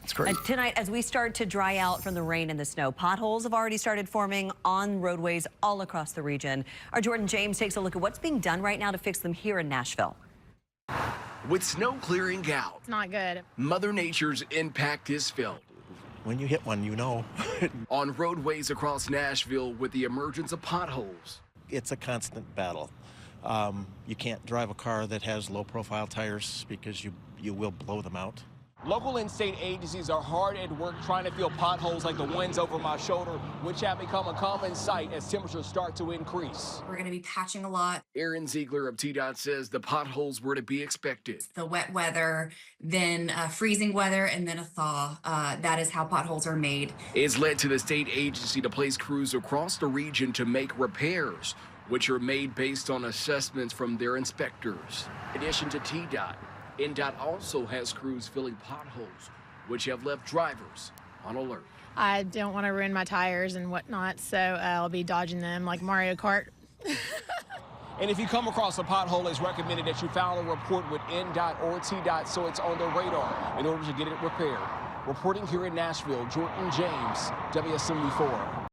It's great. Tonight, as we start to dry out from the rain and the snow, potholes have already started forming on roadways all across the region. Our Jordan James takes a look at what's being done right now to fix them here in Nashville. With snow clearing out, It's not good. Mother Nature's impact is felt. When you hit one, you know. On roadways across Nashville with the emergence of potholes. It's a constant battle. You can't drive a car that has low-profile tires because you will blow them out. Local and state agencies are hard at work trying to fill potholes like the ones over my shoulder, which have become a common sight as temperatures start to increase. We're going to be patching a lot. Aaron Ziegler of TDOT says the potholes were to be expected. The wet weather, then freezing weather, and then a thaw. That is how potholes are made. It's led to the state agency to place crews across the region to make repairs, which are made based on assessments from their inspectors. In addition to TDOT, NDOT also has crews filling potholes, which have left drivers on alert. I don't want to ruin my tires and whatnot, so I'll be dodging them like Mario Kart. And if you come across a pothole, it's recommended that you file a report with NDOT or TDOT so it's on the radar in order to get it repaired. Reporting here in Nashville, Jordan James, WSMU4.